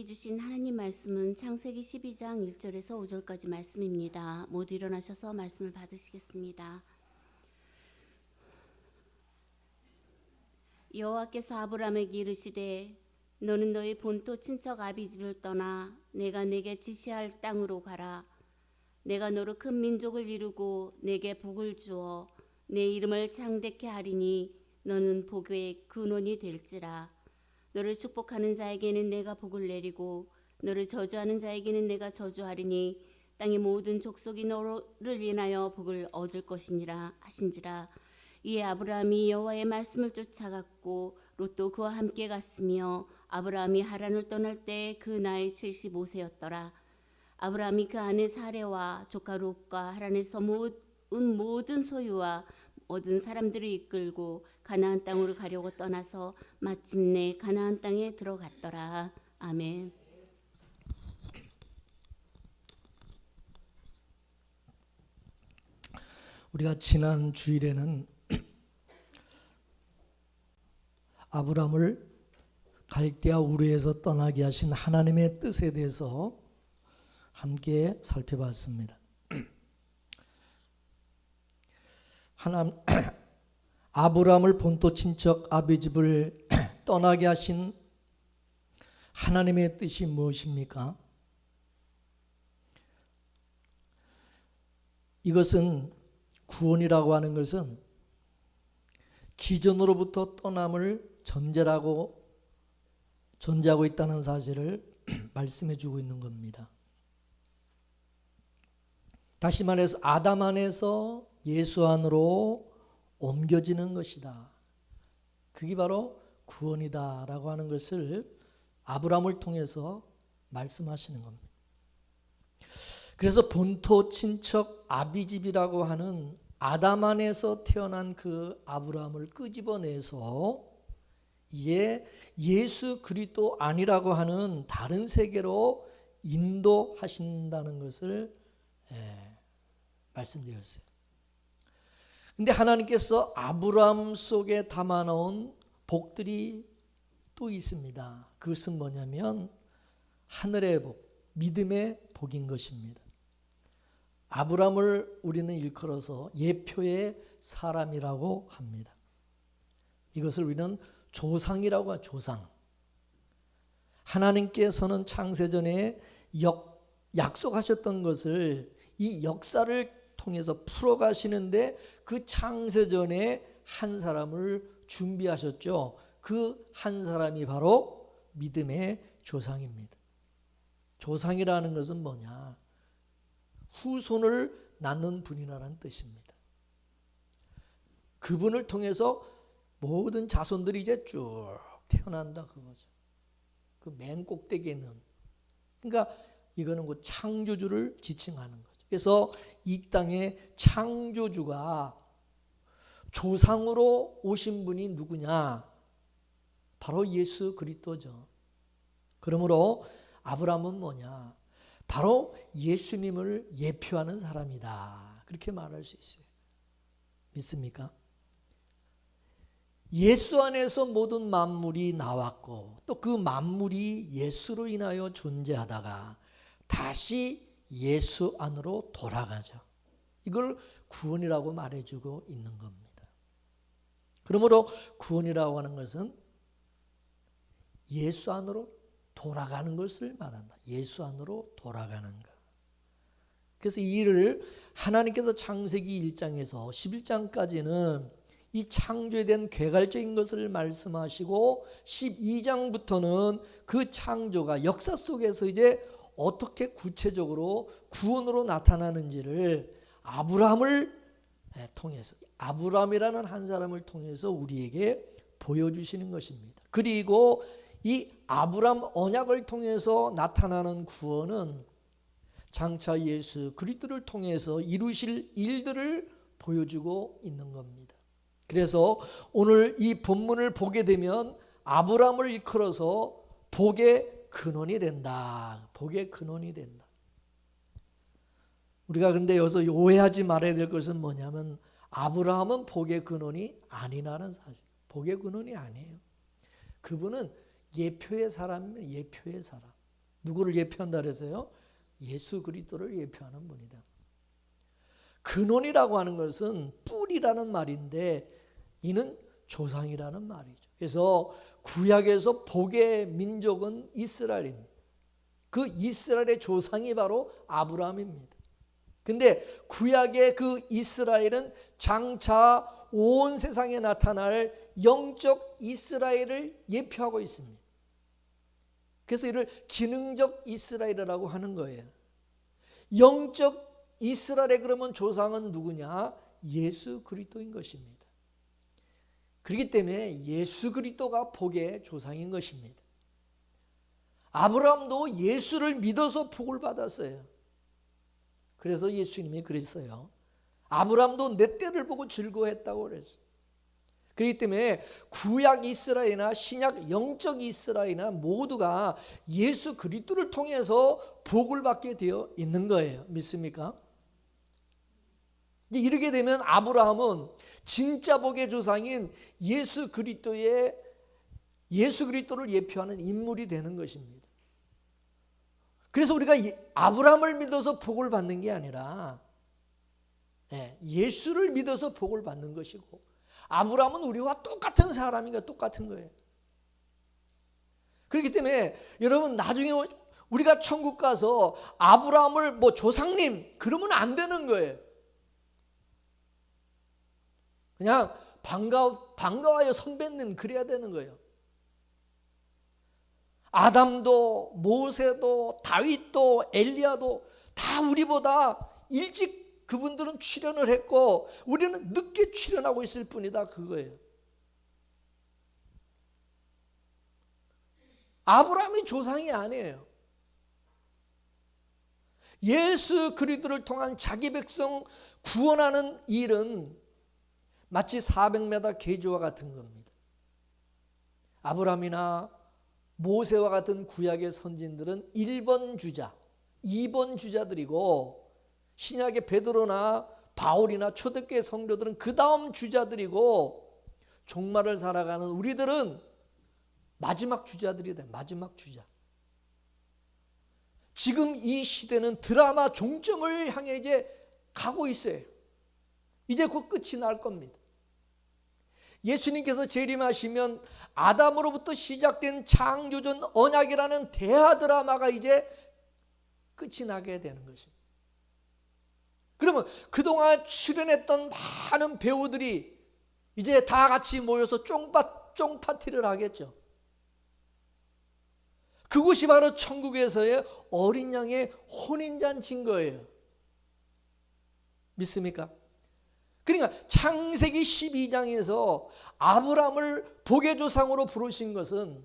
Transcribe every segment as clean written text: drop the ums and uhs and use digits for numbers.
주신 하나님 말씀은 창세기 12장 1절에서 5절까지 말씀입니다. 모두 일어나셔서 말씀을 받으시겠습니다. 여호와께서 아브라함에게 이르시되 너는 너희 본토 친척 아비집을 떠나 내가 내게 지시할 땅으로 가라. 내가 너로 큰 민족을 이루고 내게 복을 주어 내 이름을 창대케 하리니 너는 복의 근원이 될지라. 너를 축복하는 자에게는 내가 복을 내리고 너를 저주하는 자에게는 내가 저주하리니 땅의 모든 족속이 너를 인하여 복을 얻을 것이니라 하신지라. 이에 아브라함이 여호와의 말씀을 쫓아갔고 롯도 그와 함께 갔으며 아브라함이 하란을 떠날 때 그 나이 75세였더라. 아브라함이 그 아내 사레와 조카 롯과 하란에서 모든 소유와 모든 사람들을 이끌고 가나안 땅으로 가려고 떠나서 마침내 가나안 땅에 들어갔더라. 아멘. 우리가 지난 주일에는 아브라함을 갈대아 우르에서 떠나게 하신 하나님의 뜻에 대해서 함께 살펴봤습니다. 아브라함을 본토 친척 아비집을 떠나게 하신 하나님의 뜻이 무엇입니까? 이것은 구원이라고 하는 것은 기존으로부터 떠남을 전제하고 있다는 사실을 말씀해 주고 있는 겁니다. 다시 말해서 아담 안에서 예수 안으로 옮겨지는 것이다. 그게 바로 구원이다라고 하는 것을 아브라함을 통해서 말씀하시는 겁니다. 그래서 본토 친척 아비집이라고 하는 아담 안에서 태어난 그 아브라함을 끄집어내서 이제 예수 그리스도 아니라고 하는 다른 세계로 인도하신다는 것을 말씀드렸어요. 근데 하나님께서 아브라함 속에 담아놓은 복들이 또 있습니다. 그것은 뭐냐면 하늘의 복, 믿음의 복인 것입니다. 아브라함을 우리는 일컬어서 예표의 사람이라고 합니다. 이것을 우리는 조상이라고 하죠. 조상. 하나님께서는 창세전에 약속하셨던 것을 이 역사를 통해서 풀어가시는데 그 창세전에 한 사람을 준비하셨죠. 그 한 사람이 바로 믿음의 조상입니다. 조상이라는 것은 뭐냐? 후손을 낳는 분이라는 뜻입니다. 그분을 통해서 모든 자손들이 이제 쭉 태어난다 그거죠. 그 맨 꼭대기에 있는. 그러니까 이거는 그 창조주를 지칭하는 거죠. 그래서 이 땅에 창조주가 조상으로 오신 분이 누구냐? 바로 예수 그리스도죠. 그러므로 아브라함은 뭐냐? 바로 예수님을 예표하는 사람이다. 그렇게 말할 수 있어요. 믿습니까? 예수 안에서 모든 만물이 나왔고 또 그 만물이 예수로 인하여 존재하다가 다시 예수 안으로 돌아가죠. 이걸 구원이라고 말해주고 있는 겁니다. 그러므로 구원이라고 하는 것은 예수 안으로 돌아가는 것을 말한다. 예수 안으로 돌아가는 것. 그래서 이 일을 하나님께서 창세기 1장에서 11장까지는 이 창조에 대한 괴갈적인 것을 말씀하시고 12장부터는 그 창조가 역사 속에서 이제 어떻게 구체적으로 구원으로 나타나는지를 아브라함을 통해서 아브라함이라는 한 사람을 통해서 우리에게 보여주시는 것입니다. 그리고 이 아브라함 언약을 통해서 나타나는 구원은 장차 예수 그리스도를 통해서 이루실 일들을 보여주고 있는 겁니다. 그래서 오늘 이 본문을 보게 되면 아브라함을 일컬어서 복의 근원이 된다. 복의 근원이 된다. 우리가 그런데 여기서 오해하지 말아야 될 것은 뭐냐면 아브라함은 복의 근원이 아니라는 사실. 복의 근원이 아니에요. 그분은 예표의 사람입니다. 예표의 사람. 누구를 예표한다 그랬어요? 예수 그리스도를 예표하는 분이다. 근원이라고 하는 것은 뿌리라는 말인데 이는 조상이라는 말이죠. 그래서 구약에서 복의 민족은 이스라엘입니다. 그 이스라엘의 조상이 바로 아브라함입니다. 근데 구약의 그 이스라엘은 장차 온 세상에 나타날 영적 이스라엘을 예표하고 있습니다. 그래서 이를 기능적 이스라엘이라고 하는 거예요. 영적 이스라엘의 그러면 조상은 누구냐? 예수 그리스도인 것입니다. 그렇기 때문에 예수 그리스도가 복의 조상인 것입니다. 아브라함도 예수를 믿어서 복을 받았어요. 그래서 예수님이 그랬어요. 아브라함도 내 때를 보고 즐거워했다고 그랬어요. 그렇기 때문에 구약 이스라엘이나 신약 영적 이스라엘이나 모두가 예수 그리스도를 통해서 복을 받게 되어 있는 거예요. 믿습니까? 이렇게 되면 아브라함은 진짜 복의 조상인 예수 그리스도를 예표하는 인물이 되는 것입니다. 그래서 우리가 아브라함을 믿어서 복을 받는 게 아니라 예수를 믿어서 복을 받는 것이고, 아브라함은 우리와 똑같은 사람이니까 똑같은 거예요. 그렇기 때문에 여러분 나중에 우리가 천국 가서 아브라함을 뭐 조상님 그러면 안 되는 거예요. 그냥 반가워요 선배님 그래야 되는 거예요. 아담도 모세도 다윗도 엘리야도 다 우리보다 일찍 그분들은 출현을 했고 우리는 늦게 출현하고 있을 뿐이다 그거예요. 아브라함이 조상이 아니에요. 예수 그리스도를 통한 자기 백성 구원하는 일은 마치 400m 계주와 같은 겁니다. 아브라함이나 모세와 같은 구약의 선진들은 1번 주자, 2번 주자들이고, 신약의 베드로나 바울이나 초대교회 성도들은 그 다음 주자들이고, 종말을 살아가는 우리들은 마지막 주자들이 돼. 마지막 주자. 지금 이 시대는 드라마 종점을 향해 이제 가고 있어요. 이제 곧 끝이 날 겁니다. 예수님께서 재림하시면 아담으로부터 시작된 창조전 언약이라는 대하 드라마가 이제 끝이 나게 되는 것입니다. 그러면 그동안 출연했던 많은 배우들이 이제 다 같이 모여서 쫑파티를 하겠죠. 그곳이 바로 천국에서의 어린 양의 혼인잔치인 거예요. 믿습니까? 그러니까 창세기 12장에서 아브라함을 복의 조상으로 부르신 것은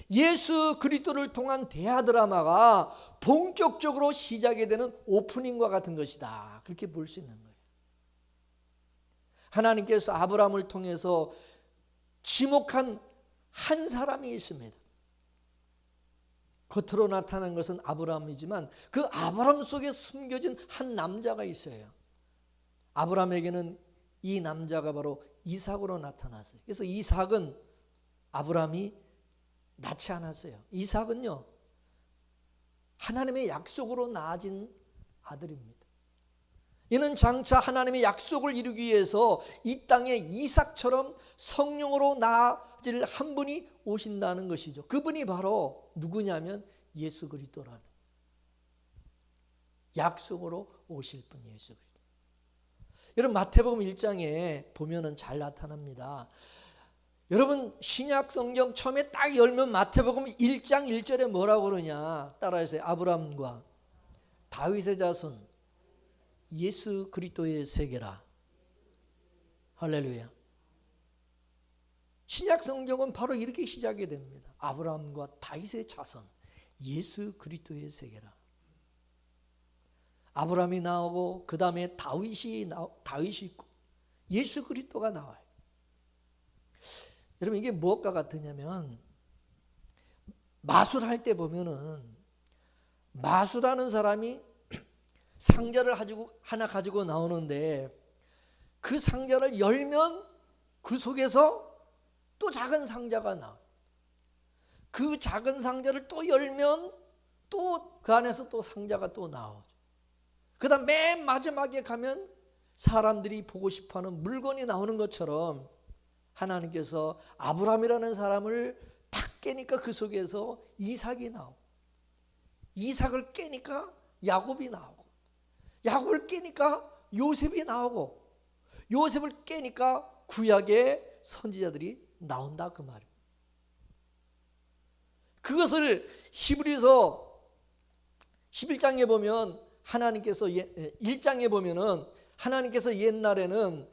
예수 그리스도를 통한 대하 드라마가 본격적으로 시작이 되는 오프닝과 같은 것이다. 그렇게 볼 수 있는 거예요. 하나님께서 아브라함을 통해서 지목한 한 사람이 있습니다. 겉으로 나타난 것은 아브라함이지만 그 아브라함 속에 숨겨진 한 남자가 있어요. 아브라함에게는 이 남자가 바로 이삭으로 나타났어요. 그래서 이삭은 아브라함이 낳지 않았어요. 이삭은요, 하나님의 약속으로 낳아진 아들입니다. 이는 장차 하나님의 약속을 이루기 위해서 이 땅에 이삭처럼 성령으로 낳아질 한 분이 오신다는 것이죠. 그분이 바로 누구냐면 예수 그리스도라는, 약속으로 오실 분 예수 그리스도. 여러분 마태복음 1장에 보면은 잘 나타납니다. 여러분 신약 성경 처음에 딱 열면 마태복음 1장 1절에 뭐라고 그러냐 따라해서 아브라함과 다윗의 자손 예수 그리스도의 세계라. 할렐루야. 신약 성경은 바로 이렇게 시작이 됩니다. 아브라함과 다윗의 자손 예수 그리스도의 세계라. 아브라함이 나오고 그 다음에 다윗이 있고 예수 그리스도가 나와요. 여러분 이게 무엇과 같으냐면 마술할 때 보면은 마술하는 사람이 상자를 하나 가지고 나오는데 그 상자를 열면 그 속에서 또 작은 상자가 나와요. 그 작은 상자를 또 열면 또 그 안에서 또 상자가 또 나오죠. 그 다음 맨 마지막에 가면 사람들이 보고 싶어하는 물건이 나오는 것처럼 하나님께서 아브라함이라는 사람을 탁 깨니까 그 속에서 이삭이 나오고, 이삭을 깨니까 야곱이 나오고, 야곱을 깨니까 요셉이 나오고, 요셉을 깨니까 구약의 선지자들이 나온다 그 말이에요. 그것을 히브리서 11장에 보면 하나님께서 1장에 보면은 하나님께서 옛날에는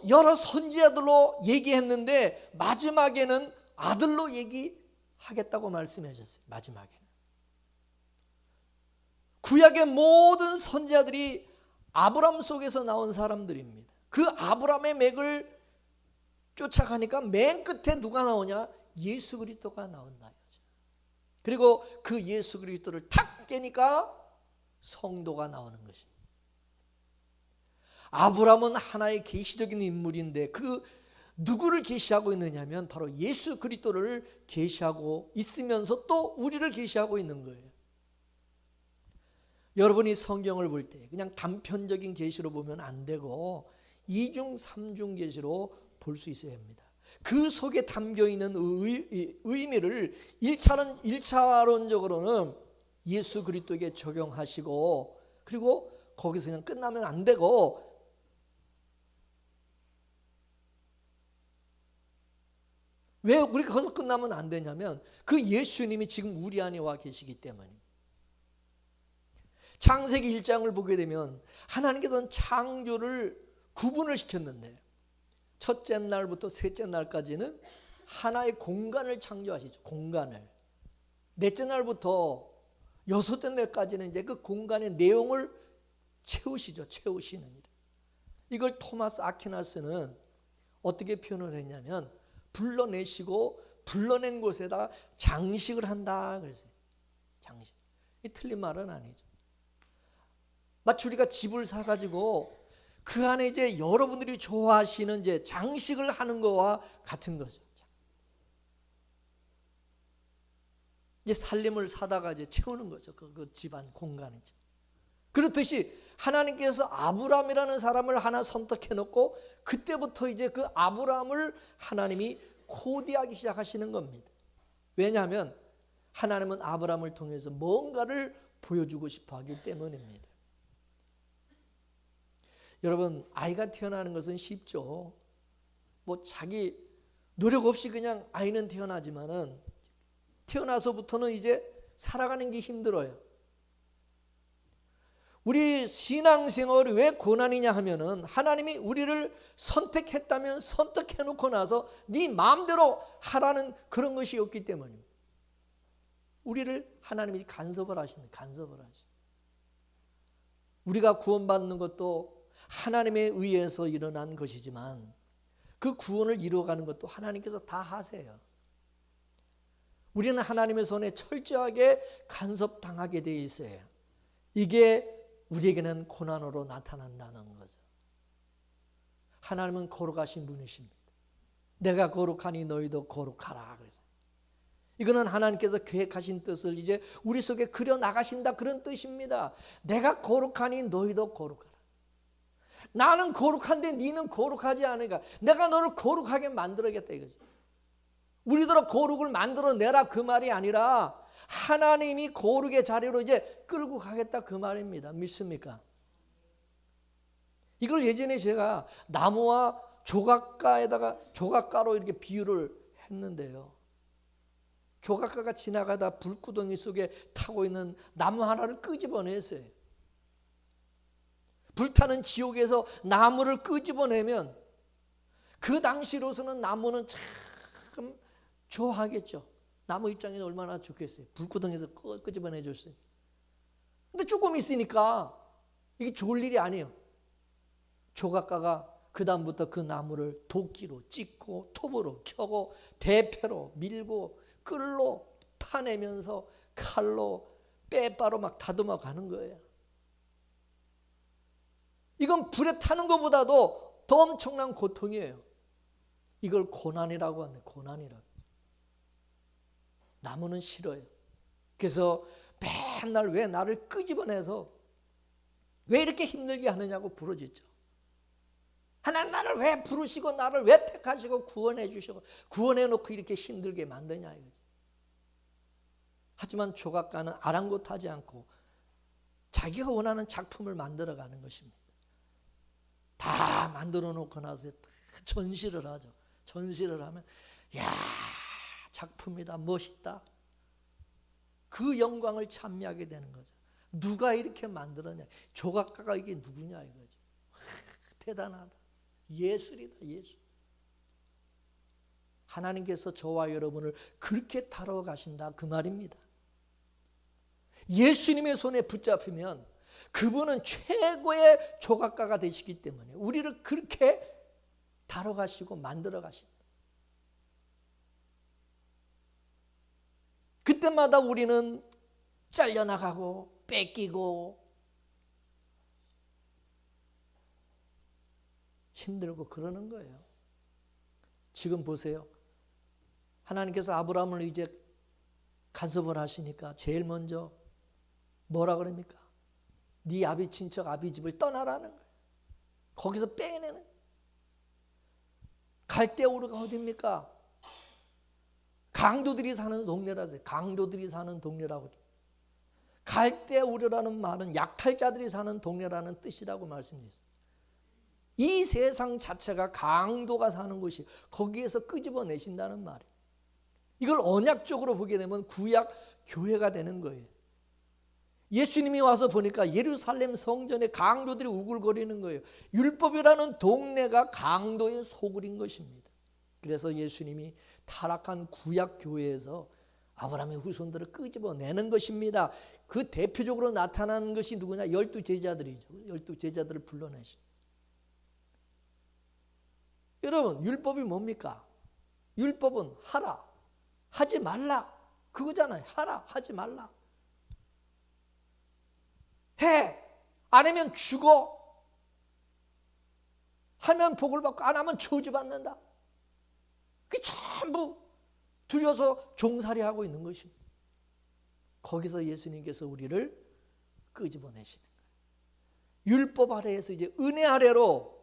여러 선지자들로 얘기했는데 마지막에는 아들로 얘기하겠다고 말씀하셨어요. 마지막에는 구약의 모든 선지자들이 아브라함 속에서 나온 사람들입니다. 그 아브라함의 맥을 쫓아가니까 맨 끝에 누가 나오냐? 예수 그리스도가 나온다. 그리고 그 예수 그리스도를 탁 깨니까 성도가 나오는 것입니다. 아브라함은 하나의 계시적인 인물인데 그 누구를 계시하고 있느냐면 바로 예수 그리스도를 계시하고 있으면서 또 우리를 계시하고 있는 거예요. 여러분이 성경을 볼 때 그냥 단편적인 계시로 보면 안 되고 이중 삼중 계시로 볼 수 있어야 합니다. 그 속에 담겨있는 의미를 1차론적으로는 예수 그리스도에게 적용하시고, 그리고 거기서 그냥 끝나면 안 되고 왜 우리가 거기서 끝나면 안 되냐면 그 예수님이 지금 우리 안에 와 계시기 때문입니다. 창세기 1장을 보게 되면 하나님께서는 창조를 구분을 시켰는데 첫째 날부터 셋째 날까지는 하나의 공간을 창조하시죠. 공간을. 넷째 날부터 여섯째 날까지는 이제 그 공간의 내용을 채우시죠. 채우시는 일. 이걸 토마스 아퀴나스는 어떻게 표현을 했냐면 불러내시고 불러낸 곳에다 장식을 한다 그랬어요. 장식. 이 틀린 말은 아니죠. 마치 우리가 집을 사가지고 그 안에 이제 여러분들이 좋아하시는 이제 장식을 하는 거와 같은 거죠. 이제 살림을 사다가 이제 채우는 거죠. 그 집안 공간이죠. 그렇듯이 하나님께서 아브라함이라는 사람을 하나 선택해 놓고 그때부터 이제 그 아브라함을 하나님이 코디하기 시작하시는 겁니다. 왜냐하면 하나님은 아브라함을 통해서 뭔가를 보여주고 싶어 하기 때문입니다. 여러분, 아이가 태어나는 것은 쉽죠. 뭐 자기 노력 없이 그냥 아이는 태어나지만은 태어나서부터는 이제 살아가는 게 힘들어요. 우리 신앙생활이 왜 고난이냐 하면은 하나님이 우리를 선택했다면 선택해 놓고 나서 네 마음대로 하라는 그런 것이 없기 때문입니다. 우리를 하나님이 간섭을 하시는, 간섭을 하시는. 우리가 구원받는 것도 하나님에 의해서 일어난 것이지만 그 구원을 이루어가는 것도 하나님께서 다 하세요. 우리는 하나님의 손에 철저하게 간섭당하게 되어 있어요. 이게 우리에게는 고난으로 나타난다는 거죠. 하나님은 거룩하신 분이십니다. 내가 거룩하니 너희도 거룩하라. 그래서 이거는 하나님께서 계획하신 뜻을 이제 우리 속에 그려 나가신다 그런 뜻입니다. 내가 거룩하니 너희도 거룩하라. 나는 거룩한데 너는 거룩하지 않으니까 내가 너를 거룩하게 만들어야겠다 이거죠. 우리들은 거룩을 만들어내라 그 말이 아니라 하나님이 거룩의 자리로 이제 끌고 가겠다 그 말입니다. 믿습니까? 이걸 예전에 제가 나무와 조각가로 이렇게 비유를 했는데요. 조각가가 지나가다 불구덩이 속에 타고 있는 나무 하나를 끄집어냈어요. 불타는 지옥에서 나무를 끄집어내면 그 당시로서는 나무는 참 좋아하겠죠. 나무 입장에서 얼마나 좋겠어요. 불구덩이에서 끄집어내 줬어요. 근데 조금 있으니까 이게 좋을 일이 아니에요. 조각가가 그 다음부터 그 나무를 도끼로 찍고 톱으로 켜고 대패로 밀고 끌로 파내면서 칼로 빼바로 막 다듬어 가는 거예요. 이건 불에 타는 것보다도 더 엄청난 고통이에요. 이걸 고난이라고 하는데 고난이라고. 나무는 싫어요. 그래서 맨날 왜 나를 끄집어내서 왜 이렇게 힘들게 하느냐고 부르짖죠. 하나님 나를 왜 부르시고 나를 왜 택하시고 구원해 주시고 구원해 놓고 이렇게 힘들게 만드냐 이거지. 하지만 조각가는 아랑곳하지 않고 자기가 원하는 작품을 만들어가는 것입니다. 다 만들어 놓고 나서 전시를 하죠. 전시를 하면 야 작품이다 멋있다. 그 영광을 찬미하게 되는 거죠. 누가 이렇게 만들었냐. 조각가가 이게 누구냐 이거죠. 대단하다. 예술이다 예술. 하나님께서 저와 여러분을 그렇게 다뤄가신다 그 말입니다. 예수님의 손에 붙잡히면 그분은 최고의 조각가가 되시기 때문에 우리를 그렇게 다뤄가시고 만들어가신다. 그때마다 우리는 잘려나가고 뺏기고 힘들고 그러는 거예요. 지금 보세요. 하나님께서 아브라함을 이제 간섭을 하시니까 제일 먼저 뭐라 그럽니까? 네 아비 친척 아비 집을 떠나라는 거예요. 거기서 빼내는. 갈대우르가 어디입니까? 강도들이 사는 동네라서 강도들이 사는 동네라고. 갈대우르라는 말은 약탈자들이 사는 동네라는 뜻이라고 말씀드렸어요. 이 세상 자체가 강도가 사는 곳이 거기에서 끄집어내신다는 말이에요. 이걸 언약적으로 보게 되면 구약 교회가 되는 거예요. 예수님이 와서 보니까 예루살렘 성전에 강도들이 우글거리는 거예요. 율법이라는 동네가 강도의 소굴인 것입니다. 그래서 예수님이 타락한 구약 교회에서 아브라함의 후손들을 끄집어내는 것입니다. 그 대표적으로 나타나는 것이 누구냐? 12제자들이죠. 12제자들을 불러내신. 여러분 율법이 뭡니까? 율법은 하라, 하지 말라 그거잖아요. 하라, 하지 말라. 해, 안 하면 죽어. 하면 복을 받고 안 하면 저주받는다. 그게 전부 들여서 종살이하고 있는 것입니다. 거기서 예수님께서 우리를 끄집어내시는 거예요. 율법 아래에서 이제 은혜 아래로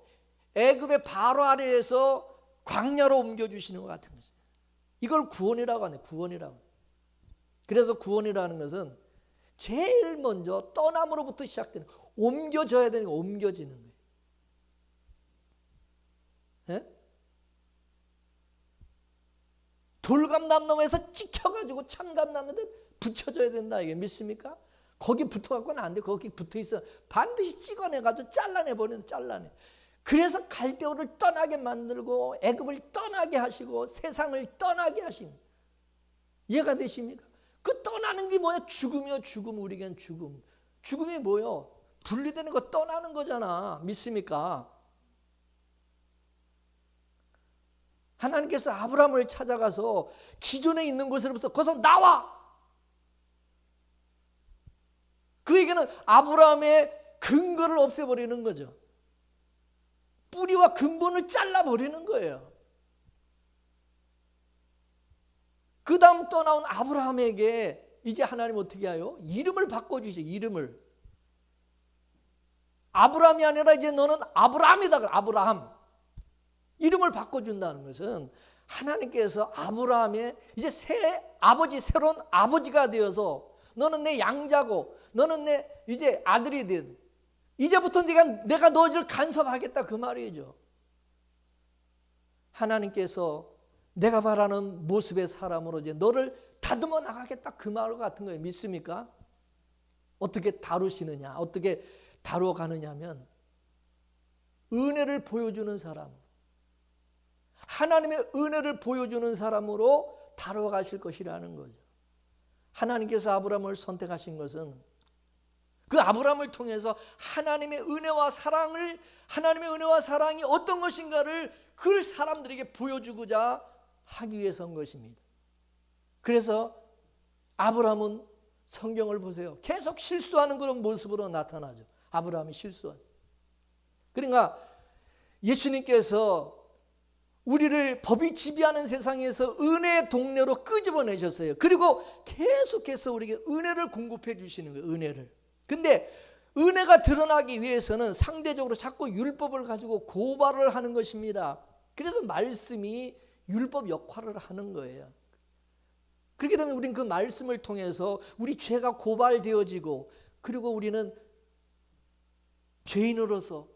애굽의 바로 아래에서 광야로 옮겨주시는 것 같은 것이에요. 이걸 구원이라고 하네. 구원이라고. 그래서 구원이라는 것은 제일 먼저 떠남으로부터 시작되는 옮겨져야 되는 거 옮겨지는 거예요. 네? 돌감남나무에서 찍혀가지고 참감나무에 붙여줘야 된다. 이게 믿습니까? 거기 붙어갖고는 안 돼. 거기 붙어있어. 반드시 찍어내가지고 잘라내버리는 잘라내. 그래서 갈대우를 떠나게 만들고 애굽을 떠나게 하시고 세상을 떠나게 하십니다. 이해가 되십니까? 그 떠나는 게 뭐야? 죽음이요. 죽음. 우리에겐 죽음. 죽음이 뭐요? 분리되는 거 떠나는 거잖아. 믿습니까? 하나님께서 아브라함을 찾아가서 기존에 있는 곳으로부터 거기서 나와. 그에게는 아브라함의 근거를 없애버리는 거죠. 뿌리와 근본을 잘라버리는 거예요. 그 다음 떠나온 아브라함에게 이제 하나님 어떻게 해요? 이름을 바꿔주죠. 이름을. 아브라함이 아니라 이제 너는 아브라함이다. 아브라함. 이름을 바꿔준다는 것은 하나님께서 아브라함의 이제 새 아버지, 새로운 아버지가 되어서 너는 내 양자고 너는 내 이제 아들이 돼. 이제부터 내가 너희를 간섭하겠다 그 말이죠. 하나님께서 내가 바라는 모습의 사람으로 이제 너를 다듬어 나가겠다 그 말 같은 거예요. 믿습니까? 어떻게 다루시느냐, 어떻게 다뤄가느냐면 은혜를 보여주는 사람, 하나님의 은혜를 보여주는 사람으로 다뤄가실 것이라는 거죠. 하나님께서 아브라함을 선택하신 것은 그 아브라함을 통해서 하나님의 은혜와 사랑이 어떤 것인가를 그 사람들에게 보여주고자 하기 위해서인 것입니다. 그래서 아브라함은 성경을 보세요. 계속 실수하는 그런 모습으로 나타나죠. 아브라함이 실수한. 그러니까 예수님께서 우리를 법이 지배하는 세상에서 은혜의 동네로 끄집어내셨어요. 그리고 계속해서 우리에게 은혜를 공급해 주시는 거예요. 은혜를. 근데 은혜가 드러나기 위해서는 상대적으로 자꾸 율법을 가지고 고발을 하는 것입니다. 그래서 말씀이 율법 역할을 하는 거예요. 그렇게 되면 우리는 그 말씀을 통해서 우리 죄가 고발되어지고, 그리고 우리는 죄인으로서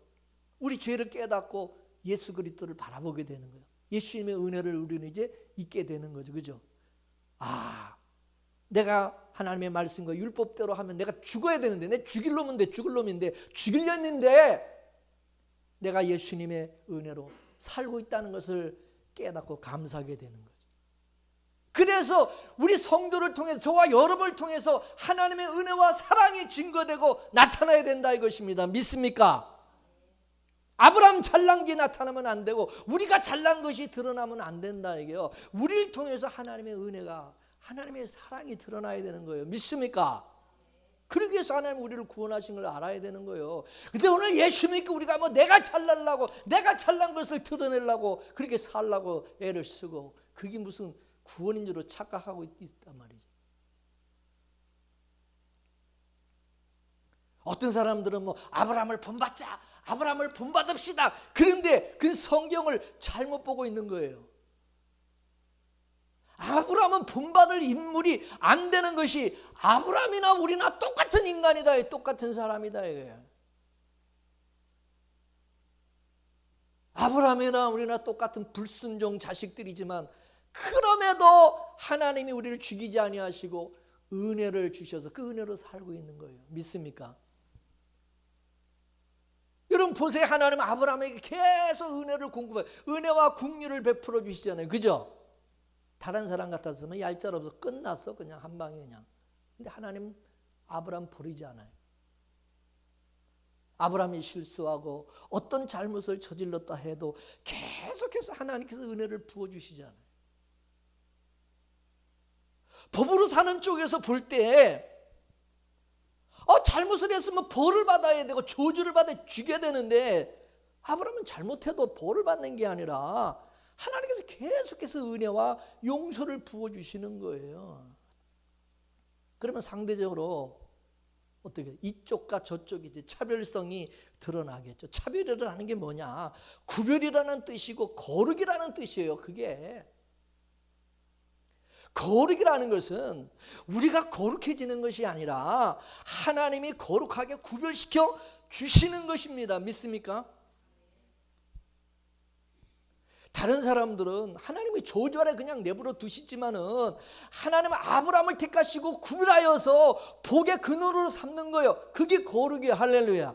우리 죄를 깨닫고 예수 그리스도를 바라보게 되는 거예요. 예수님의 은혜를 우리는 이제 잊게 되는 거죠. 그죠? 내가 하나님의 말씀과 율법대로 하면 내가 죽어야 되는데, 내 죽일 놈인데, 죽을 놈인데, 죽이려 했는데 내가 예수님의 은혜로 살고 있다는 것을 깨닫고 감사하게 되는 거죠. 그래서 우리 성도를 통해서, 저와 여러분을 통해서 하나님의 은혜와 사랑이 증거되고 나타나야 된다 이것입니다. 믿습니까? 아브라함 잘난 게 나타나면 안 되고 우리가 잘난 것이 드러나면 안 된다 이게요. 우리를 통해서 하나님의 은혜가, 하나님의 사랑이 드러나야 되는 거예요. 믿습니까? 그러기 위해서 하나님 우리를 구원하신 걸 알아야 되는 거예요. 근데 오늘 예수 믿고 우리가 뭐 내가 잘나려고, 내가 잘난 것을 드러내려고 그렇게 살라고 애를 쓰고, 그게 무슨 구원인 줄로 착각하고 있단 말이죠. 어떤 사람들은 뭐 아브라함을 본받자, 아브라함을 본받읍시다. 그런데 그 성경을 잘못 보고 있는 거예요. 아브라함은 본받을 인물이 안 되는 것이, 아브라함이나 우리나 똑같은 인간이다, 똑같은 사람이다 이거예요. 아브라함이나 우리나 똑같은 불순종 자식들이지만, 그럼에도 하나님이 우리를 죽이지 아니하시고 은혜를 주셔서 그 은혜로 살고 있는 거예요. 믿습니까? 여러분 보세요. 하나님은 아브라함에게 계속 은혜를 공급해요. 은혜와 긍휼을 베풀어 주시잖아요. 그죠? 다른 사람 같았으면 얄짤없어 끝났어. 그냥 한 방에 그냥. 근데 하나님은 아브라함 버리지 않아요. 아브라함이 실수하고 어떤 잘못을 저질렀다 해도 계속해서 하나님께서 은혜를 부어주시잖아요. 법으로 사는 쪽에서 볼 때 잘못을 했으면 벌을 받아야 되고 저주를 받아 죽여야 되는데, 아브라함은 잘못해도 벌을 받는 게 아니라 하나님께서 계속해서 은혜와 용서를 부어주시는 거예요. 그러면 상대적으로 어떻게 이쪽과 저쪽이 이제 차별성이 드러나겠죠. 차별이라는 게 뭐냐? 구별이라는 뜻이고 거룩이라는 뜻이에요. 그게 거룩이라는 것은 우리가 거룩해지는 것이 아니라 하나님이 거룩하게 구별시켜 주시는 것입니다. 믿습니까? 다른 사람들은 하나님이 저주 아래 그냥 내버려 두시지만은, 하나님은 아브라함을 택하시고 구별하여서 복의 근원으로 삼는 거예요. 그게 거룩이에요. 할렐루야.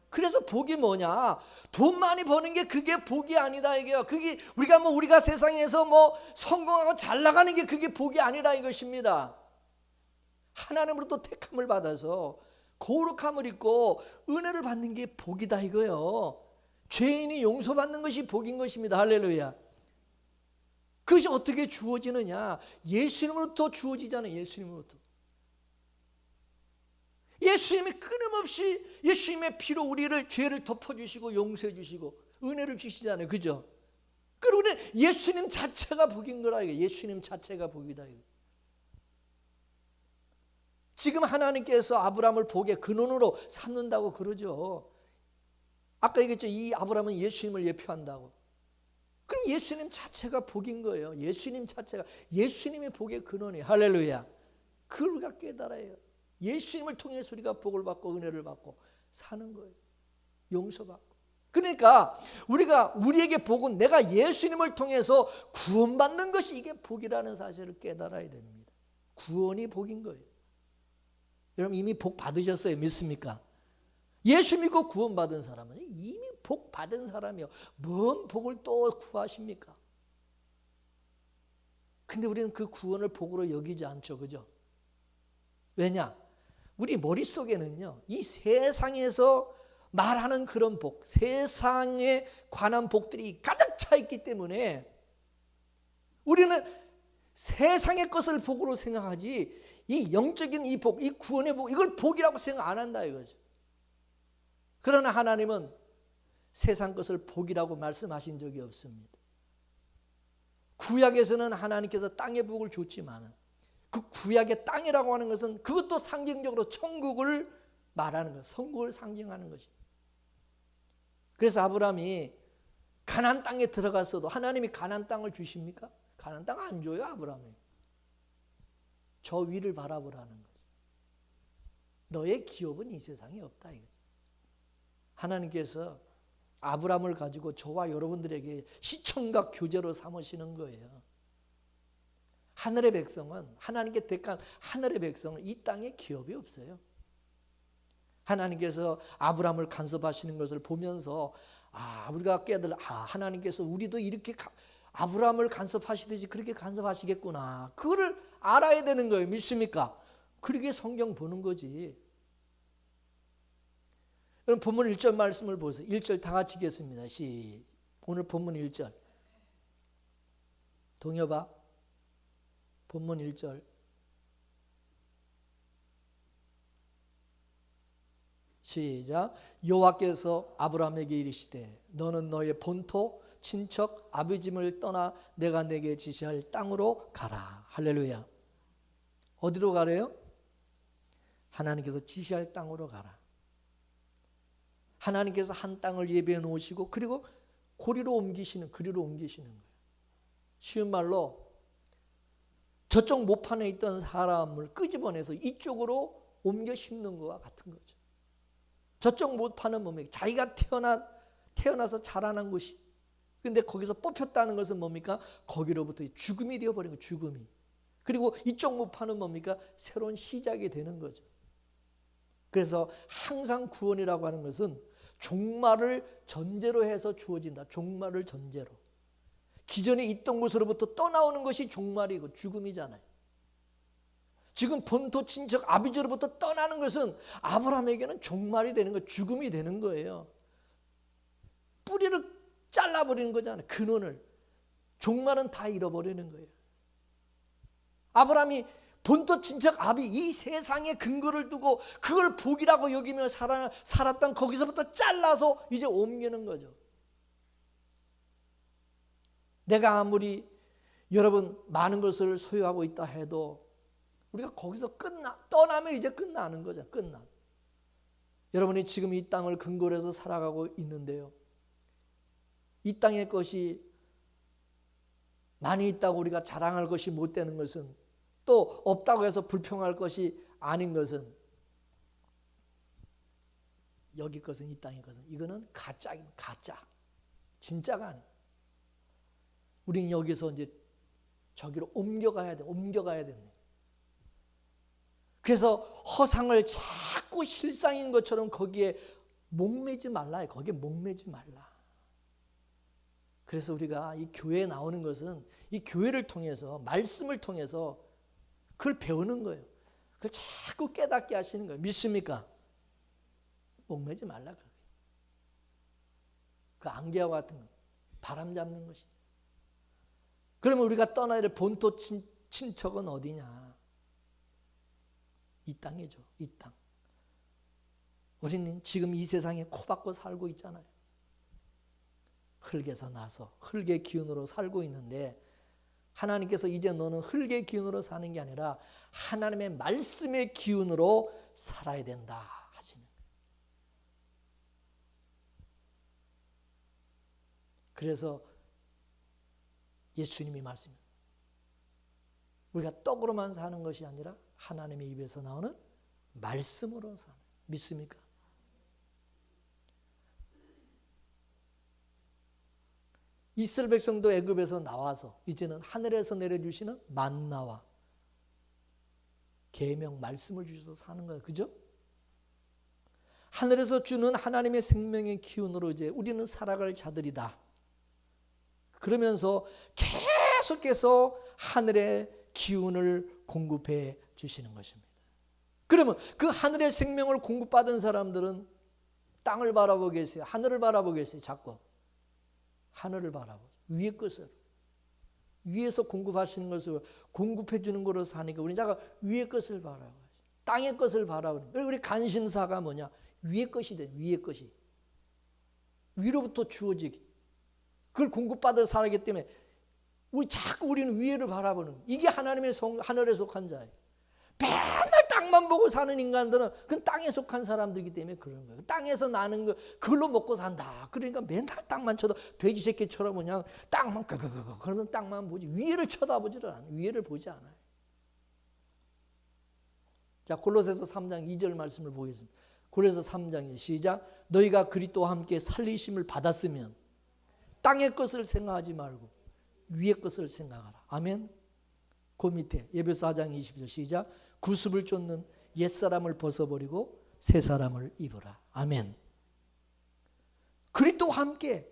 그래서 복이 뭐냐? 돈 많이 버는 게 그게 복이 아니다 이게요. 그게 우리가 세상에서 뭐 성공하고 잘 나가는 게 그게 복이 아니라 이것입니다. 하나님으로부터 택함을 받아서 거룩함을 입고 은혜를 받는 게 복이다 이거예요. 죄인이 용서받는 것이 복인 것입니다. 할렐루야. 그것이 어떻게 주어지느냐? 예수님으로부터 주어지잖아요. 예수님으로부터. 예수님이 끊임없이 예수님의 피로 우리를 죄를 덮어주시고 용서해 주시고 은혜를 주시잖아요. 그죠? 그리고 예수님 자체가 복인 거라. 이게 예수님 자체가 복이다. 이거. 지금 하나님께서 아브라함을 복의 근원으로 삼는다고 그러죠. 아까 얘기했죠. 이 아브라함은 예수님을 예표한다고. 그럼 예수님 자체가 복인 거예요. 예수님 자체가, 예수님의 복의 근원이에요. 할렐루야. 그걸 우리가 깨달아야 해요. 예수님을 통해서 우리가 복을 받고 은혜를 받고 사는 거예요. 용서받고. 그러니까 우리에게 복은 내가 예수님을 통해서 구원받는 것이 이게 복이라는 사실을 깨달아야 됩니다. 구원이 복인 거예요. 여러분 이미 복 받으셨어요. 믿습니까? 예수 믿고 구원받은 사람은 이미 복 받은 사람이요. 뭔 복을 또 구하십니까? 근데 우리는 그 구원을 복으로 여기지 않죠. 그죠? 왜냐? 우리 머릿속에는요, 이 세상에서 말하는 그런 복, 세상에 관한 복들이 가득 차 있기 때문에 우리는 세상의 것을 복으로 생각하지, 이 영적인 이 복, 이 구원의 복, 이걸 복이라고 생각 안 한다 이거죠. 그러나 하나님은 세상 것을 복이라고 말씀하신 적이 없습니다. 구약에서는 하나님께서 땅의 복을 줬지만 그 구약의 땅이라고 하는 것은 그것도 상징적으로 천국을 말하는 것, 천국을 상징하는 것이. 그래서 아브라함이 가나안 땅에 들어갔어도 하나님이 가나안 땅을 주십니까? 가나안 땅 안 줘요, 아브라함이. 저 위를 바라보라는 거죠. 너의 기업은 이 세상에 없다 이거죠. 하나님께서 아브라함을 가지고 저와 여러분들에게 시청각 교제로 삼으시는 거예요. 하늘의 백성은, 하나님께 택한 하늘의 백성은 이 땅에 기업이 없어요. 하나님께서 아브라함을 간섭하시는 것을 보면서 우리가 깨달아, 하나님께서 우리도 이렇게 아브라함을 간섭하시듯이 그렇게 간섭하시겠구나. 그거를 알아야 되는 거예요. 믿습니까? 그렇게 성경 보는 거지. 그럼 본문 1절 말씀을 보세요. 1절 다 같이 읽겠습니다. 오늘 본문 1절. 동여봐. 본문 1절. 시작. 여호와께서 아브라함에게 이르시되 너는 너의 본토 친척 아비 집을 떠나 내가 내게 지시할 땅으로 가라. 할렐루야. 어디로 가래요? 하나님께서 지시할 땅으로 가라. 하나님께서 한 땅을 예비해 놓으시고 그리고 그리로 옮기시는 거예요. 쉬운 말로 저쪽 모판에 있던 사람을 끄집어내서 이쪽으로 옮겨 심는 것과 같은 거죠. 저쪽 모판은 뭡니까? 자기가 태어나서 자라난 곳이. 근데 거기서 뽑혔다는 것은 뭡니까? 거기로부터 죽음이 되어버린 거예요. 죽음이. 그리고 이쪽 모판은 뭡니까? 새로운 시작이 되는 거죠. 그래서 항상 구원이라고 하는 것은 종말을 전제로 해서 주어진다. 종말을 전제로. 기존에 있던 곳으로부터 떠나오는 것이 종말이고 죽음이잖아요. 지금 본토 친척 아비지로부터 떠나는 것은 아브라함에게는 종말이 되는 거예요. 죽음이 되는 거예요. 뿌리를 잘라버리는 거잖아요. 근원을. 종말은 다 잃어버리는 거예요. 아브라함이 본토 친척 아비 이 세상의 근거를 두고 그걸 복이라고 여기며 살았던 거기서부터 잘라서 이제 옮기는 거죠. 내가 아무리 여러분 많은 것을 소유하고 있다 해도 우리가 거기서 떠나면 이제 끝나는 거죠. 여러분이 지금 이 땅을 근거로 해서 살아가고 있는데요. 이 땅의 것이 많이 있다고 우리가 자랑할 것이 못 되는 것은 또 없다고 해서 불평할 것이 아닌 것은 여기 것은 이 땅의 것은 이거는 가짜 진짜가 아니에요. 우리는 여기서 이제 저기로 옮겨가야 된다. 그래서 허상을 자꾸 실상인 것처럼 거기에 목매지 말라. 거기에 목매지 말라. 그래서 우리가 이 교회에 나오는 것은 이 교회를 통해서 말씀을 통해서 그걸 배우는 거예요. 그걸 자꾸 깨닫게 하시는 거예요. 믿습니까? 목매지 말라. 그 안개와 같은 거. 바람 잡는 것이. 그러면 우리가 떠나야 될 본토 친척은 어디냐? 이 땅이죠. 이 땅. 우리는 지금 이 세상에 코박고 살고 있잖아요. 흙에서 나서 흙의 기운으로 살고 있는데 하나님께서 이제 너는 흙의 기운으로 사는 게 아니라 하나님의 말씀의 기운으로 살아야 된다 하시는 거예요. 그래서 예수님이 말씀합니다. 우리가 떡으로만 사는 것이 아니라 하나님의 입에서 나오는 말씀으로 사는. 믿습니까? 이스라엘 백성도 애굽에서 나와서 이제는 하늘에서 내려주시는 만나와 계명 말씀을 주셔서 사는 거예요. 그죠? 하늘에서 주는 하나님의 생명의 기운으로 이제 우리는 살아갈 자들이다. 그러면서 계속해서 하늘의 기운을 공급해 주시는 것입니다. 그러면 그 하늘의 생명을 공급받은 사람들은 땅을 바라보겠어요? 하늘을 바라보겠어요? 자꾸 하늘을 바라보죠. 위의 것을 위에서 공급하시는 것을 공급해 주는 것으로 사니까 우리 자가 위의 것을 바라봐요. 땅의 것을 바라보는. 그리고 우리 간신사가 뭐냐? 위의 것이 돼. 위의 것이 위로부터 주어지기. 그걸 공급받아 살기 때문에 자꾸 우리는 위에를 바라보는 거예요. 이게 하나님의 하늘에 속한 자예요. 맨날 땅만 보고 사는 인간들은 그건 땅에 속한 사람들이기 때문에 그런 거예요. 땅에서 나는 거 그걸로 먹고 산다. 그러니까 맨날 땅만 쳐다 돼지 새끼처럼 그냥 땅만 그러면 땅만 보지 위에를 쳐다보지를 않아요. 위에를 보지 않아요. 자, 골로새서 3장 2절 말씀을 보겠습니다. 골로새서 3장에 시작. 너희가 그리스도와 함께 살리심을 받았으면 땅의 것을 생각하지 말고 위의 것을 생각하라. 아멘. 그 밑에 에베소 4장 20절 시작. 구습을 쫓는 옛사람을 벗어버리고 새사람을 입으라. 아멘. 그리스도와 함께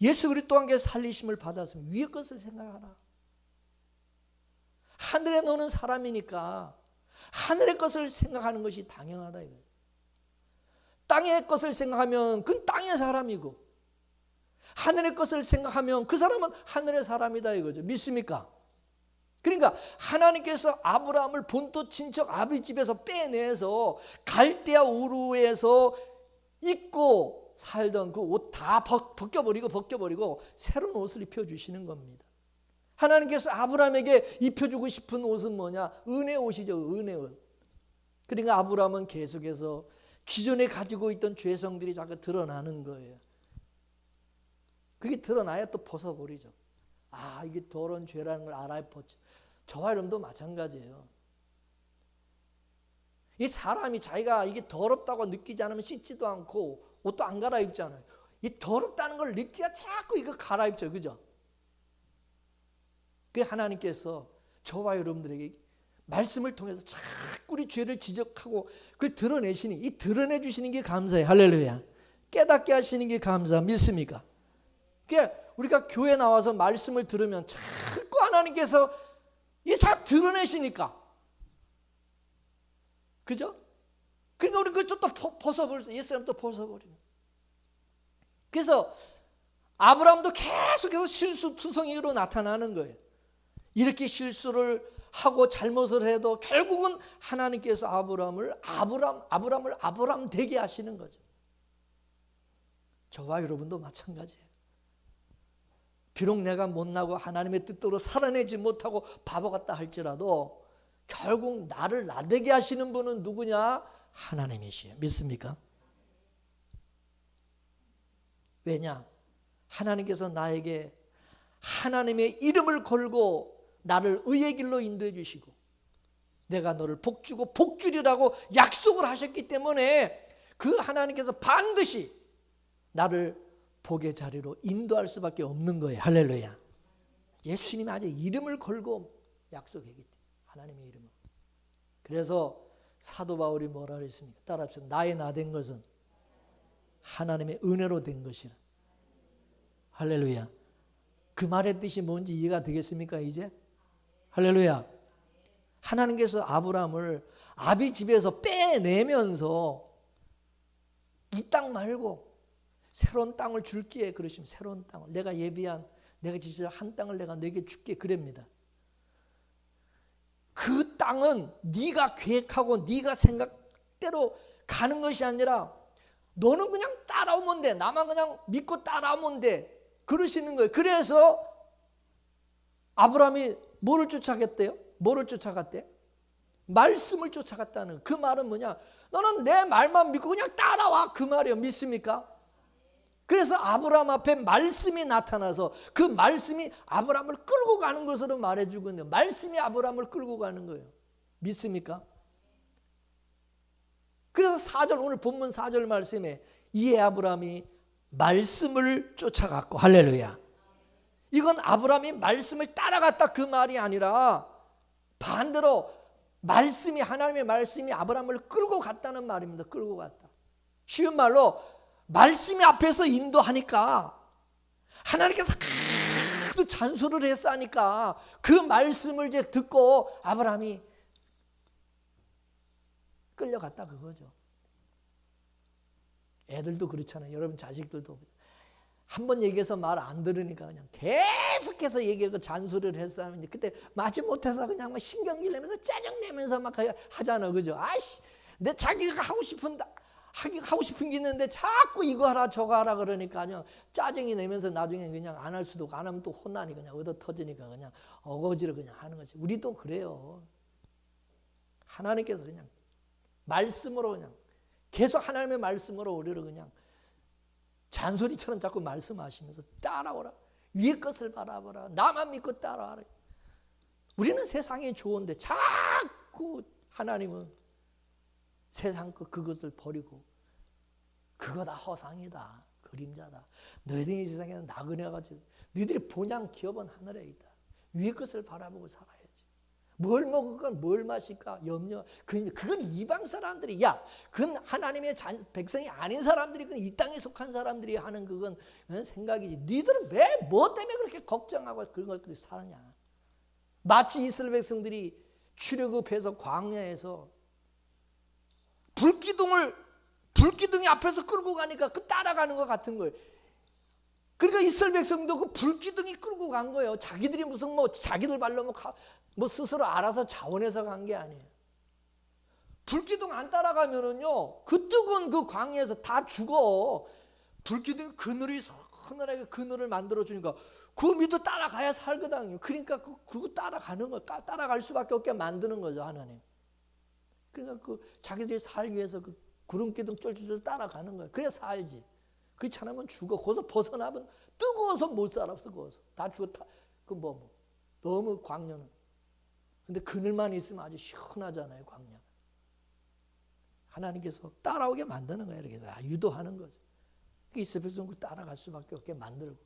예수 그리스도와 함께 살리심을 받았으면 위의 것을 생각하라. 하늘에 노는 사람이니까 하늘의 것을 생각하는 것이 당연하다 이거예요. 땅의 것을 생각하면 그건 땅의 사람이고 하늘의 것을 생각하면 그 사람은 하늘의 사람이다 이거죠. 믿습니까? 그러니까 하나님께서 아브라함을 본토 친척 아비 집에서 빼내서 갈대아 우르에서 입고 살던 그 옷 다 벗겨버리고 새로운 옷을 입혀주시는 겁니다. 하나님께서 아브라함에게 입혀주고 싶은 옷은 뭐냐? 은혜 옷이죠. 은혜 옷. 그러니까 아브라함은 계속해서 기존에 가지고 있던 죄성들이 자꾸 드러나는 거예요. 그게 드러나야 또 벗어버리죠. 아, 이게 더러운 죄라는 걸 알아야 벗죠. 저와 여러분도 마찬가지예요. 이 사람이 자기가 이게 더럽다고 느끼지 않으면 씻지도 않고 옷도 안 갈아입잖아요. 이 더럽다는 걸 느껴야 자꾸 이거 갈아입죠. 그죠? 그 하나님께서 저와 여러분들에게 말씀을 통해서 자꾸 우리 죄를 지적하고 그걸 드러내시니 이 드러내 주시는 게 감사해요. 할렐루야. 깨닫게 하시는 게 감사. 믿습니까? 그러니까 우리가 교회 나와서 말씀을 들으면 자꾸 하나님께서 이게 다 드러내시니까. 그죠? 그러니까 우리 그걸 또 벗어버려서 옛사람 또 벗어버리는. 그래서 아브라함도 계속해서 실수투성이로 나타나는 거예요. 이렇게 실수를 하고 잘못을 해도 결국은 하나님께서 아브라함을 되게 하시는 거죠. 저와 여러분도 마찬가지예요. 비록 내가 못나고 하나님의 뜻대로 살아내지 못하고 바보 같다 할지라도 결국 나를 나되게 하시는 분은 누구냐? 하나님이시에요. 믿습니까? 왜냐? 하나님께서 나에게 하나님의 이름을 걸고 나를 의의 길로 인도해 주시고 내가 너를 복주고 복주리라고 약속을 하셨기 때문에 그 하나님께서 반드시 나를 복의 자리로 인도할 수밖에 없는 거예요. 할렐루야. 예수님이 아직 이름을 걸고 약속했기 때문에 하나님의 이름을. 그래서 사도 바울이 뭐라 그랬습니까? 따라합시다. 나의 나 된 것은 하나님의 은혜로 된 것이라. 할렐루야. 그 말의 뜻이 뭔지 이해가 되겠습니까? 이제? 할렐루야. 하나님께서 아브라함을 아비 집에서 빼내면서 이 땅 말고 새로운 땅을 줄게 그러시면 새로운 땅을 내가 예비한 내가 지시한 한 땅을 내가 너에게 줄게 그럽니다. 그 땅은 네가 계획하고 네가 생각대로 가는 것이 아니라 너는 그냥 따라오면 돼. 나만 그냥 믿고 따라오면 돼. 그러시는 거예요. 그래서 아브라함이 뭐를 쫓아갔대요? 뭐를 쫓아갔대? 말씀을 쫓아갔다는 그 말은 뭐냐? 너는 내 말만 믿고 그냥 따라와 그 말이에요. 믿습니까? 그래서 아브라함 앞에 말씀이 나타나서 그 말씀이 아브라함을 끌고 가는 것으로 말해주고 있는데 말씀이 아브라함을 끌고 가는 거예요. 믿습니까? 그래서 4절 오늘 본문 4절 말씀에 이에 아브라함이 말씀을 쫓아갔고 할렐루야. 이건 아브라함이 말씀을 따라갔다 그 말이 아니라 반대로 말씀이 하나님의 말씀이 아브라함을 끌고 갔다는 말입니다. 끌고 갔다. 쉬운 말로 말씀이 앞에서 인도하니까 하나님께서 하도 잔소리를 했어 하니까 그 말씀을 이제 듣고 아브라함이 끌려갔다 그거죠. 애들도 그렇잖아요. 여러분 자식들도 한 번 얘기해서 말 안 들으니까 그냥 계속해서 얘기하고 잔소리를 했어 하면 그때 마치 못해서 그냥 막 신경질 내면서 짜증내면서 막 하잖아. 그죠? 아이씨 내 자기가 하고 싶은데 하고 싶은 게 있는데 자꾸 이거 하라 저거 하라 그러니까 그냥 짜증이 내면서 나중에 그냥 안 할 수도 없고 안 하면 또 혼나니 그냥 얻어 터지니까 그냥 어거지로 그냥 하는 거지. 우리도 그래요. 하나님께서 그냥 말씀으로 그냥 계속 하나님의 말씀으로 우리를 그냥 잔소리처럼 자꾸 말씀하시면서 따라오라. 위의 것을 바라보라. 나만 믿고 따라와라. 우리는 세상이 좋은데 자꾸 하나님은 세상 그것을 버리고 그거다 허상이다. 그림자다. 너희들이 세상에는 나그네가 너희들이 본향 기업은 하늘에 있다. 위의 것을 바라보고 살아야지. 뭘 먹을까 뭘 마실까 염려. 그건 이방 사람들이 그건 하나님의 백성이 아닌 사람들이 그건 이 땅에 속한 사람들이 하는 그건 생각이지. 너희들은 왜 뭐 때문에 그렇게 걱정하고 그런 것들이 사느냐. 마치 이스라엘 백성들이 출애굽해서 광야에서 불기둥이 앞에서 끌고 가니까 그 따라가는 것 같은 거예요. 그러니까 이스라엘 백성도 그 불기둥이 끌고 간 거예요. 자기들이 무슨 자기들 발로 스스로 알아서 자원해서 간 게 아니에요. 불기둥 안 따라가면은요, 그 뜨거운 그 광야에서 다 죽어. 불기둥 그늘이 서늘하게 그늘을 만들어 주니까 그 밑으로 따라가야 살거든요. 그러니까 그거 따라가는 거, 따라갈 수밖에 없게 만드는 거죠, 하나님. 그러니까 자기들이 살기 위해서 그 구름기둥 쫄쫄 따라가는 거예요. 그래 살지. 그렇지 않으면 죽어. 거기서 벗어나면 뜨거워서 못 살아. 뜨거워서 다 죽었다. 너무 광야는. 근데 그늘만 있으면 아주 시원하잖아요, 광야. 하나님께서 따라오게 만드는 거예요. 이렇게 해서 유도하는 거죠. 이스라엘 백성 따라갈 수밖에 없게 만들고.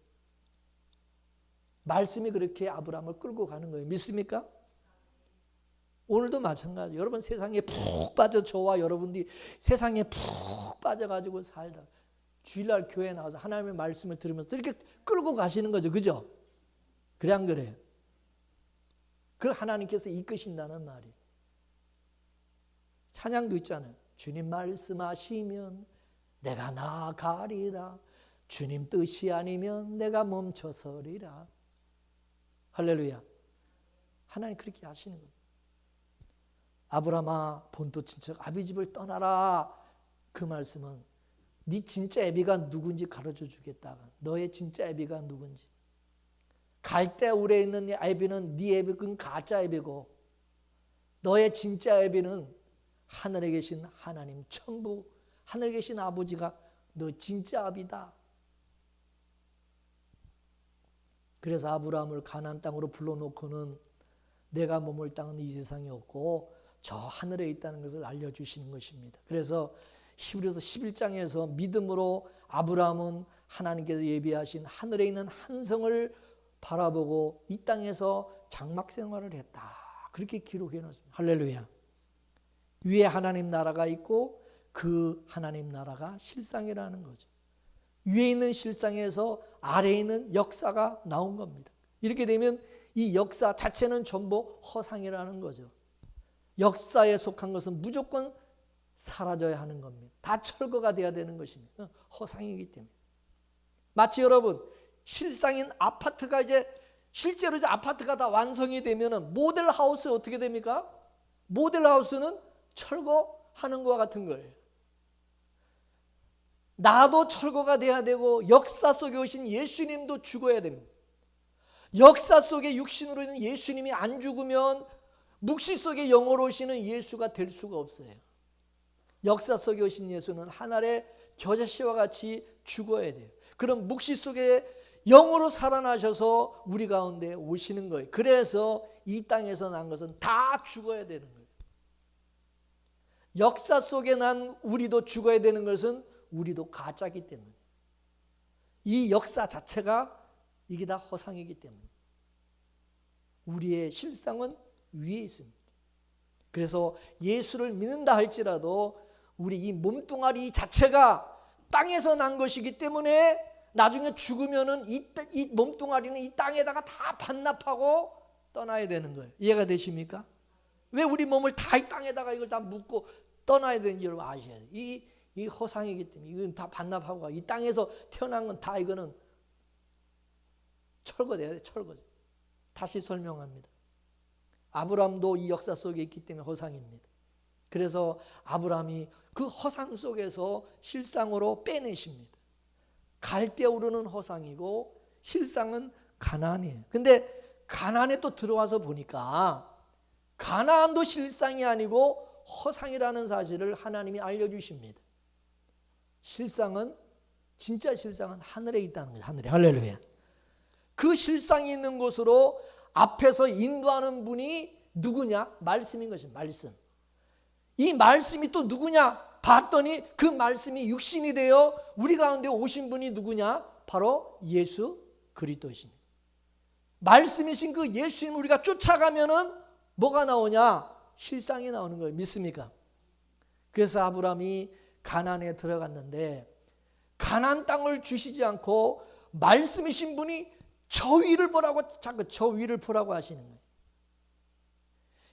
말씀이 그렇게 아브라함을 끌고 가는 거예요. 믿습니까? 오늘도 마찬가지. 여러분 세상에 푹 빠져 저와 여러분들이 세상에 푹 빠져가지고 살다 주일날 교회에 나와서 하나님의 말씀을 들으면서 이렇게 끌고 가시는 거죠. 그죠? 그래 안 그래요? 그걸 하나님께서 이끄신다는 말이에요. 찬양도 있잖아요. 주님 말씀하시면 내가 나아가리라. 주님 뜻이 아니면 내가 멈춰서리라. 할렐루야. 하나님 그렇게 하시는 거예요. 아브라함아 본토 친척 아비 집을 떠나라. 그 말씀은 네 진짜 애비가 누군지 가르쳐 주겠다. 너의 진짜 애비가 누군지. 갈대울에 있는 네 애비는 네 애비 그건 가짜 애비고 너의 진짜 애비는 하늘에 계신 하나님 천부 하늘에 계신 아버지가 너 진짜 아비다. 그래서 아브라함을 가나안 땅으로 불러놓고는 내가 머물 땅은 이 세상에 없고 저 하늘에 있다는 것을 알려주시는 것입니다. 그래서 히브리서 11장에서 믿음으로 아브라함은 하나님께서 예비하신 하늘에 있는 한 성을 바라보고 이 땅에서 장막 생활을 했다. 그렇게 기록해 놓습니다. 할렐루야. 위에 하나님 나라가 있고 그 하나님 나라가 실상이라는 거죠. 위에 있는 실상에서 아래에 있는 역사가 나온 겁니다. 이렇게 되면 이 역사 자체는 전부 허상이라는 거죠. 역사에 속한 것은 무조건 사라져야 하는 겁니다. 다 철거가 돼야 되는 것입니다. 허상이기 때문에. 마치 여러분 실상인 아파트가 실제로 아파트가 다 완성이 되면은 모델 하우스 어떻게 됩니까? 모델 하우스는 철거하는 것과 같은 거예요. 나도 철거가 돼야 되고 역사 속에 오신 예수님도 죽어야 됩니다. 역사 속에 육신으로 있는 예수님이 안 죽으면 묵시 속에 영으로 오시는 예수가 될 수가 없어요. 역사 속에 오신 예수는 하늘의 겨자씨와 같이 죽어야 돼요. 그럼 묵시 속에 영으로 살아나셔서 우리 가운데 오시는 거예요. 그래서 이 땅에서 난 것은 다 죽어야 되는 거예요. 역사 속에 난 우리도 죽어야 되는 것은 우리도 가짜이기 때문에. 이 역사 자체가 이게 다 허상이기 때문에. 우리의 실상은 위에 있습니다. 그래서 예수를 믿는다 할지라도 우리 이 몸뚱아리 자체가 땅에서 난 것이기 때문에 나중에 죽으면은 이 몸뚱아리는 이 땅에다가 다 반납하고 떠나야 되는 거예요. 이해가 되십니까? 왜 우리 몸을 다 이 땅에다가 이걸 다 묻고 떠나야 되는지 여러분 아셔야 돼요. 이 허상이기 때문에 이건 다 반납하고 이 땅에서 태어난 건 다 이거는 철거돼야 돼. 철거. 다시 설명합니다. 아브라함도 이 역사 속에 있기 때문에 허상입니다. 그래서 아브라함이 그 허상 속에서 실상으로 빼내십니다. 갈대 오르는 허상이고 실상은 가나안이에요. 근데 가나안에 또 들어와서 보니까 가나안도 실상이 아니고 허상이라는 사실을 하나님이 알려주십니다. 실상은, 진짜 실상은 하늘에 있다는 거예요. 하늘에. 할렐루야. 그 실상이 있는 곳으로 앞에서 인도하는 분이 누구냐? 말씀인 것입니다. 말씀. 이 말씀이 또 누구냐? 봤더니 그 말씀이 육신이 되어 우리 가운데 오신 분이 누구냐? 바로 예수 그리스도이십니다. 말씀이신 그 예수님 우리가 쫓아가면은 뭐가 나오냐? 실상이 나오는 거예요. 믿습니까? 그래서 아브라함이 가나안에 들어갔는데 가나안 땅을 주시지 않고 말씀이신 분이 저 위를 보라고, 자꾸 저 위를 보라고 하시는 거예요.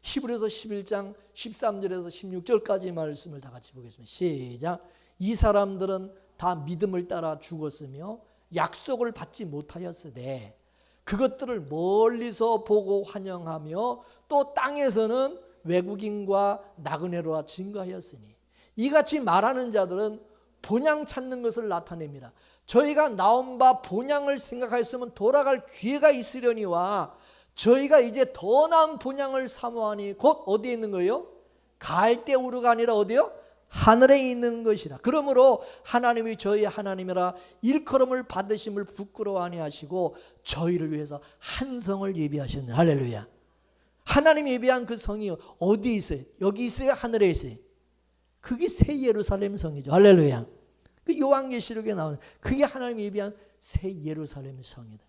히브리서 11장 13절에서 16절까지 말씀을 다 같이 보겠습니다. 시작. 이 사람들은 다 믿음을 따라 죽었으며 약속을 받지 못하였으되 그것들을 멀리서 보고 환영하며 또 땅에서는 외국인과 나그네로와 증거하였으니 이같이 말하는 자들은 본향 찾는 것을 나타냅니다. 저희가 나온 바 본향을 생각하였으면 돌아갈 기회가 있으려니와 저희가 이제 더 나은 본향을 사모하니 곧 어디에 있는 거예요? 갈대우르가 아니라 어디요? 하늘에 있는 것이라. 그러므로 하나님이 저희 하나님이라 일컬음을 받으심을 부끄러워 아니하시고 저희를 위해서 한 성을 예비하셨네. 할렐루야. 하나님이 예비한 그 성이 어디 있어요? 여기 있어요? 하늘에 있어요? 그게 새 예루살렘 성이죠. 할렐루야. 그 요한계시록에 나오는 그게 하나님이 예비한 새 예루살렘 성이다.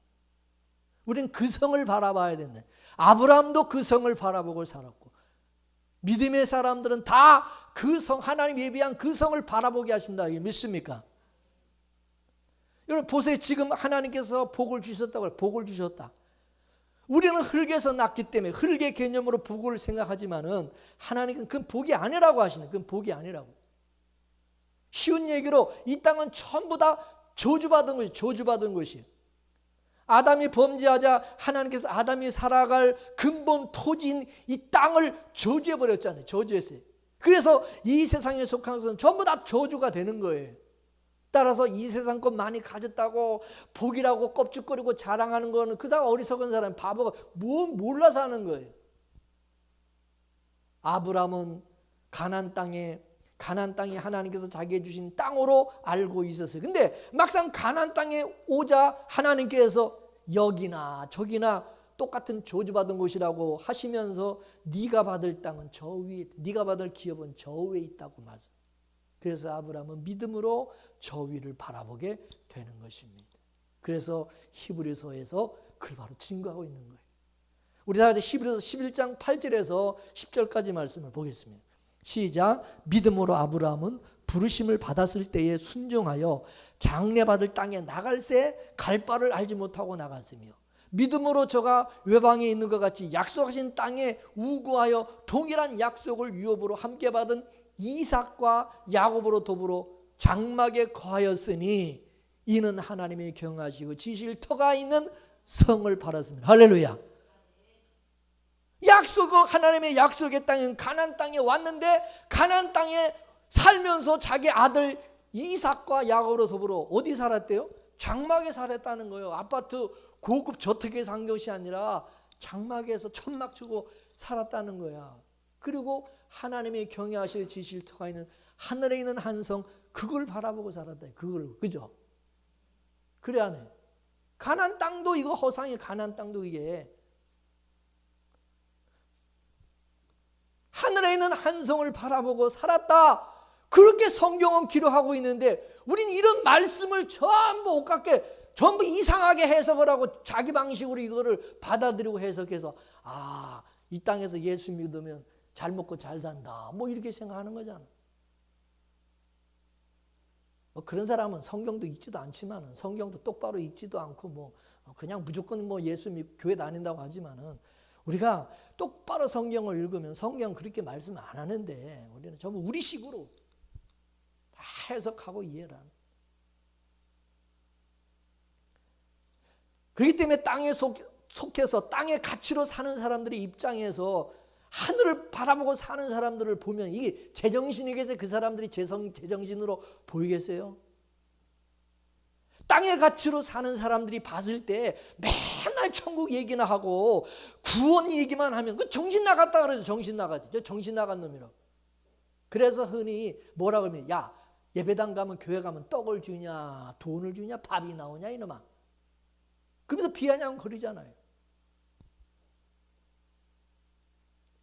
우리는 그 성을 바라봐야 된다. 아브라함도 그 성을 바라보고 살았고 믿음의 사람들은 다 그 성, 하나님 예비한 그 성을 바라보게 하신다. 이게 믿습니까? 여러분 보세요. 지금 하나님께서 복을 주셨다고 복을 주셨다. 우리는 흙에서 났기 때문에 흙의 개념으로 복을 생각하지만은 하나님은 그건 복이 아니라고 하시는. 그건 복이 아니라고. 쉬운 얘기로 이 땅은 전부 다 저주받은 것이 저주받은 것이에요. 아담이 범죄하자 하나님께서 아담이 살아갈 근본 토지인 이 땅을 저주해 버렸잖아요. 저주했어요. 그래서 이 세상에 속한 것은 전부 다 저주가 되는 거예요. 따라서 이 세상 것 많이 가졌다고 복이라고 껍죽거리고 자랑하는 거는 그 사람 어리석은 사람 바보가 뭐 몰라서 하는 거예요. 아브라함은 가나안 땅에 하나님께서 자기에게 주신 땅으로 알고 있었어요. 근데 막상 가나안 땅에 오자 하나님께서 여기나 저기나 똑같은 저주받은 곳이라고 하시면서 네가 받을 땅은 저 위에, 네가 받을 기업은 저 위에 있다고 말씀. 그래서 아브라함은 믿음으로 저 위를 바라보게 되는 것입니다. 그래서 히브리서에서 그걸 바로 증거하고 있는 거예요. 우리 다 같이 히브리서 11장 8절에서 10절까지 말씀을 보겠습니다. 시작. 믿음으로 아브라함은 부르심을 받았을 때에 순종하여 장래받을 땅에 나갈새 갈 바를 알지 못하고 나갔으며 믿음으로 저가 외방에 있는 것 같이 약속하신 땅에 우구하여 동일한 약속을 유업으로 함께 받은 이삭과 야곱으로 더불어 장막에 거하였으니 이는 하나님의 경하시고 지실 터가 있는 성을 바랐습니다. 할렐루야. 하나님의 약속의 땅인 가나안 땅에 왔는데 가나안 땅에 살면서 자기 아들 이삭과 야곱으로 더불어 어디 살았대요? 장막에 살았다는 거예요. 아파트 고급 저택에 산 것이 아니라 장막에서 천막 치고 살았다는 거야. 그리고 하나님의 경외하실 지실 터가 있는 하늘에 있는 한 성 그걸 바라보고 살았다. 그걸 그죠? 그래 안 해? 가나안 땅도 이거 허상이 가나안 땅도 이게 하늘에 있는 한 성을 바라보고 살았다. 그렇게 성경은 기록하고 있는데 우린 이런 말씀을 전부 엇같게 전부 이상하게 해석을 하고 자기 방식으로 이거를 받아들이고 해석해서 이 땅에서 예수 믿으면 잘 먹고 잘 산다. 뭐 이렇게 생각하는 거잖아. 뭐 그런 사람은 성경도 읽지도 않지만은 성경도 똑바로 읽지도 않고 뭐 그냥 무조건 뭐 예수 믿고 교회 다닌다고 하지만은 우리가 똑바로 성경을 읽으면 성경 그렇게 말씀 안 하는데 우리는 전부 우리식으로 다 해석하고 이해를 하는. 그렇기 때문에 땅에 속해서 땅의 가치로 사는 사람들의 입장에서 하늘을 바라보고 사는 사람들을 보면 이게 제정신이겠어요? 그 사람들이 제정신으로 보이겠어요? 땅의 가치로 사는 사람들이 봤을 때 맨날 천국 얘기나 하고 구원 얘기만 하면 그 정신 나갔다 그러죠. 정신 나갔지. 저 정신 나간 놈이라고. 그래서 흔히 뭐라 그러면 야 예배당 가면 교회 가면 떡을 주냐 돈을 주냐 밥이 나오냐 이놈아. 그러면서 비아냥거리잖아요.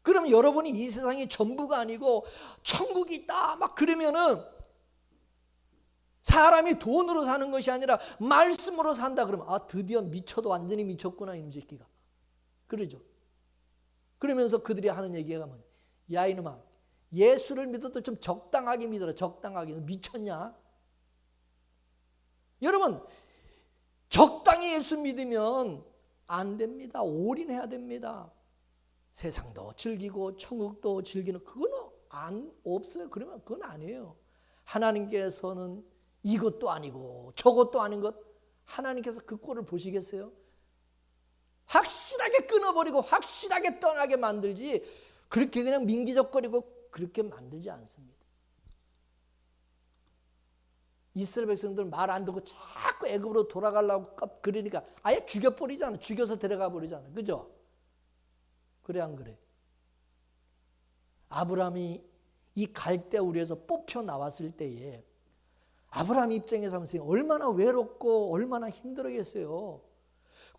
그러면 여러분이 이 세상이 전부가 아니고 천국이 있다 막 그러면은 사람이 돈으로 사는 것이 아니라 말씀으로 산다 그러면 아 드디어 미쳐도 완전히 미쳤구나 이놈 새끼가. 그러죠. 그러면서 그들이 하는 얘기가 뭐냐. 야 이놈아 예수를 믿어도 좀 적당하게 믿어라. 적당하게. 미쳤냐? 여러분 적당히 예수 믿으면 안 됩니다. 올인해야 됩니다. 세상도 즐기고 천국도 즐기는 그거는 없어요. 그러면 그건 아니에요. 하나님께서는 이것도 아니고 저것도 아닌 것 하나님께서 그 꼴을 보시겠어요? 확실하게 끊어버리고 확실하게 떠나게 만들지 그렇게 그냥 민기적거리고 그렇게 만들지 않습니다. 이스라엘 백성들 말 안 듣고 자꾸 애굽으로 돌아가려고 그러니까 아예 죽여버리잖아. 죽여서 데려가 버리잖아. 그죠? 그래 안 그래? 아브라함이 이 갈대 우리에서 뽑혀 나왔을 때에 아브라함 입장에서 하면 얼마나 외롭고 얼마나 힘들었겠어요.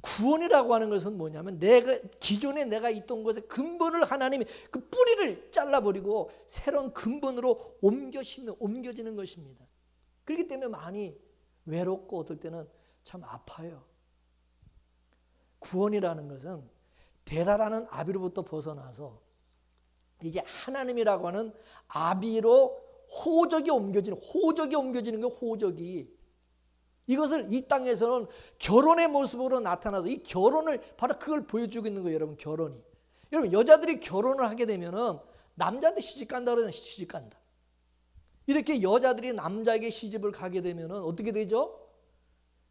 구원이라고 하는 것은 뭐냐면 기존에 내가 있던 곳에 근본을 하나님이 그 뿌리를 잘라버리고 새로운 근본으로 옮겨지는 것입니다. 그렇기 때문에 많이 외롭고 어떨 때는 참 아파요. 구원이라는 것은 데라라는 아비로부터 벗어나서 이제 하나님이라고 하는 아비로 호적이 옮겨지는 거예요. 호적이. 이것을 이 땅에서는 결혼의 모습으로 나타나서 이 결혼을 바로 그걸 보여주고 있는 거예요. 여러분 결혼이. 여러분 여자들이 결혼을 하게 되면은 남자한테 시집간다 그러잖아요. 시집간다. 이렇게 여자들이 남자에게 시집을 가게 되면은 어떻게 되죠?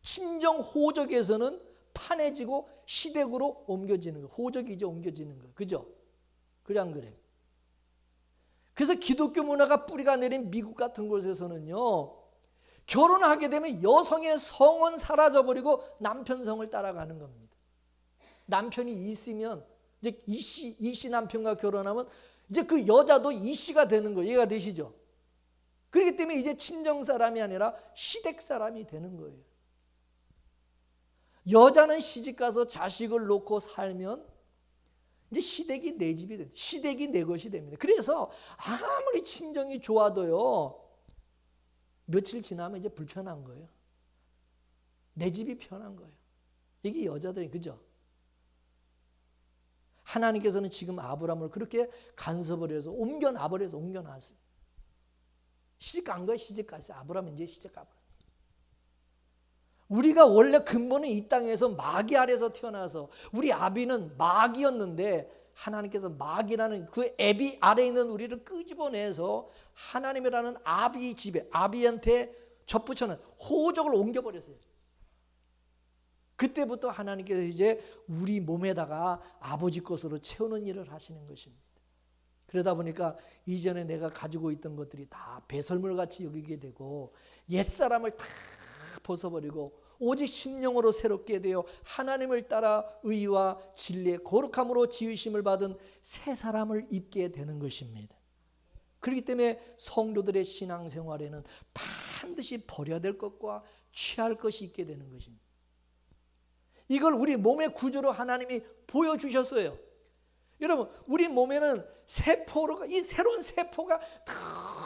친정 호적에서는 판해지고 시댁으로 옮겨지는 거예요. 호적이 이제 옮겨지는 거예요. 그죠? 그래 안 그래? 그래서 기독교 문화가 뿌리가 내린 미국 같은 곳에서는요. 결혼을 하게 되면 여성의 성은 사라져버리고 남편 성을 따라가는 겁니다. 남편이 있으면 이제 이씨 남편과 결혼하면 이제 그 여자도 이씨가 되는 거예요. 이해가 되시죠? 그렇기 때문에 이제 친정 사람이 아니라 시댁 사람이 되는 거예요. 여자는 시집가서 자식을 놓고 살면 이제 시댁이 내 집이 됩니다. 시댁이 내 것이 됩니다. 그래서 아무리 친정이 좋아도요. 며칠 지나면 이제 불편한 거예요. 내 집이 편한 거예요. 이게 여자들이 그죠? 하나님께서는 지금 아브라함을 그렇게 간섭을 해서 옮겨놨어요. 시집 간 거예요. 시집 갔어요. 아브라함은 이제 시집 가버렸어요. 우리가 원래 근본은 이 땅에서 마귀 아래에서 태어나서 우리 아비는 마귀였는데 하나님께서 마귀라는 그 애비 아래에 있는 우리를 끄집어내서 하나님이라는 아비 집에 아비한테 접붙여는 호적을 옮겨버렸어요. 그때부터 하나님께서 이제 우리 몸에다가 아버지 것으로 채우는 일을 하시는 것입니다. 그러다 보니까 이전에 내가 가지고 있던 것들이 다 배설물같이 여기게 되고 옛사람을 다 벗어버리고 오직 심령으로 새롭게 되어 하나님을 따라 의와 진리의 거룩함으로 지으심을 받은 새 사람을 입게 되는 것입니다. 그렇기 때문에 성도들의 신앙생활에는 반드시 버려야 될 것과 취할 것이 있게 되는 것입니다. 이걸 우리 몸의 구조로 하나님이 보여주셨어요. 여러분 우리 몸에는 세포가 이 새로운 세포가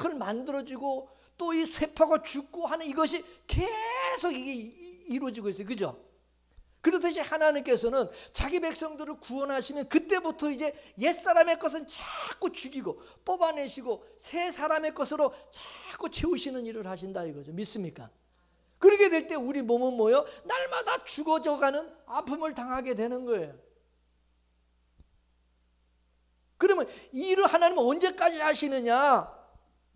늘 만들어지고 또 이 세포가 죽고 하는 이것이 계속 이게 이루어지고 있어요. 그죠? 그렇듯이 하나님께서는 자기 백성들을 구원하시면 그때부터 이제 옛사람의 것은 자꾸 죽이고 뽑아내시고 새 사람의 것으로 자꾸 채우시는 일을 하신다 이거죠. 믿습니까? 그렇게 될 때 우리 몸은 뭐예요? 날마다 죽어져가는 아픔을 당하게 되는 거예요. 그러면 이 일을 하나님은 언제까지 하시느냐?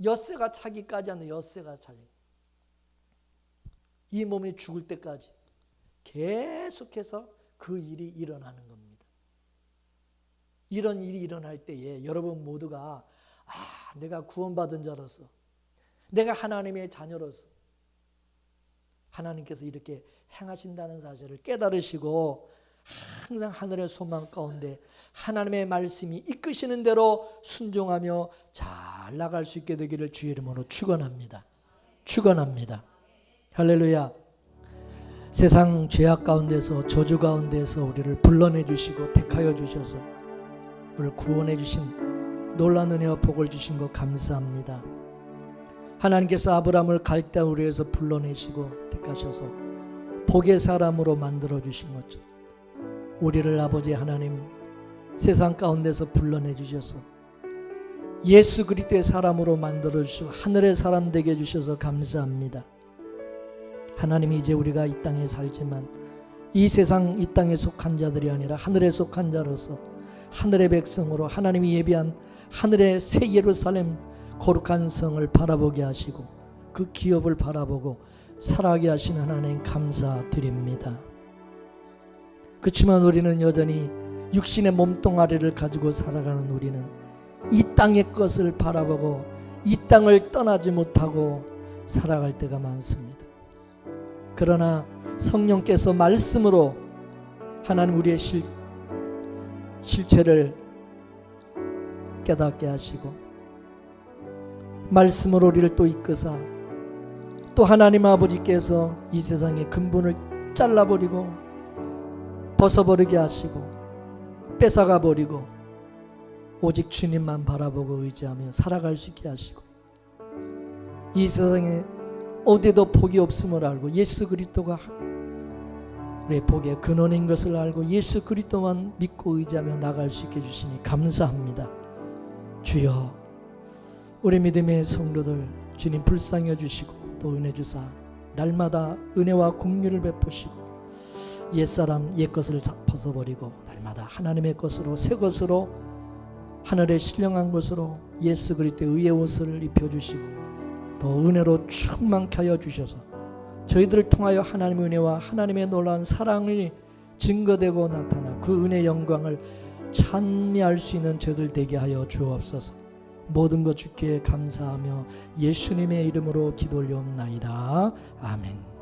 엿새가 차기까지 하는 엿새가 차기. 이 몸이 죽을 때까지 계속해서 그 일이 일어나는 겁니다. 이런 일이 일어날 때에 여러분 모두가 내가 구원받은 자로서, 내가 하나님의 자녀로서 하나님께서 이렇게 행하신다는 사실을 깨달으시고 항상 하늘의 소망 가운데 하나님의 말씀이 이끄시는 대로 순종하며 잘 나갈 수 있게 되기를 주의 이름으로 축원합니다. 축원합니다. 할렐루야. 세상 죄악 가운데서 저주 가운데서 우리를 불러내 주시고 택하여 주셔서 우리를 구원해 주신 놀라운 은혜와 복을 주신 것 감사합니다. 하나님께서 아브라함을 갈대 우리에서 불러내시고 택하셔서 복의 사람으로 만들어 주신 것처럼 우리를 아버지 하나님 세상 가운데서 불러내 주셔서 예수 그리스도의 사람으로 만들어 주시고 하늘의 사람 되게 해 주셔서 감사합니다. 하나님이 이제 우리가 이 땅에 살지만 이 세상 이 땅에 속한 자들이 아니라 하늘에 속한 자로서 하늘의 백성으로 하나님이 예비한 하늘의 새 예루살렘 거룩한 성을 바라보게 하시고 그 기업을 바라보고 살아가게 하신 하나님 감사드립니다. 그렇지만 우리는 여전히 육신의 몸뚱아리를 가지고 살아가는 우리는 이 땅의 것을 바라보고 이 땅을 떠나지 못하고 살아갈 때가 많습니다. 그러나 성령께서 말씀으로 하나님 우리의 실체를 깨닫게 하시고 말씀으로 우리를 또 이끄사 또 하나님 아버지께서 이 세상의 근본을 잘라버리고 벗어버리게 하시고 뺏어가 버리고 오직 주님만 바라보고 의지하며 살아갈 수 있게 하시고 이 세상에 어디에도 복이 없음을 알고 예수 그리스도가 우리의 복의 근원인 것을 알고 예수 그리스도만 믿고 의지하며 나갈 수 있게 해주시니 감사합니다. 주여 우리 믿음의 성도들 주님 불쌍히 해주시고 또 은혜 주사 날마다 은혜와 긍휼을 베푸시고 옛사람 옛것을 벗어버리고 날마다 하나님의 것으로 새 것으로 하늘의 신령한 것으로 예수 그리스도의 의의 옷을 입혀주시고 더 은혜로 충만케 하여 주셔서 저희들을 통하여 하나님의 은혜와 하나님의 놀라운 사랑이 증거되고 나타나 그 은혜의 영광을 찬미할 수 있는 저희들 되게 하여 주옵소서. 모든 것 주께 감사하며 예수님의 이름으로 기도 올려옵나이다. 아멘.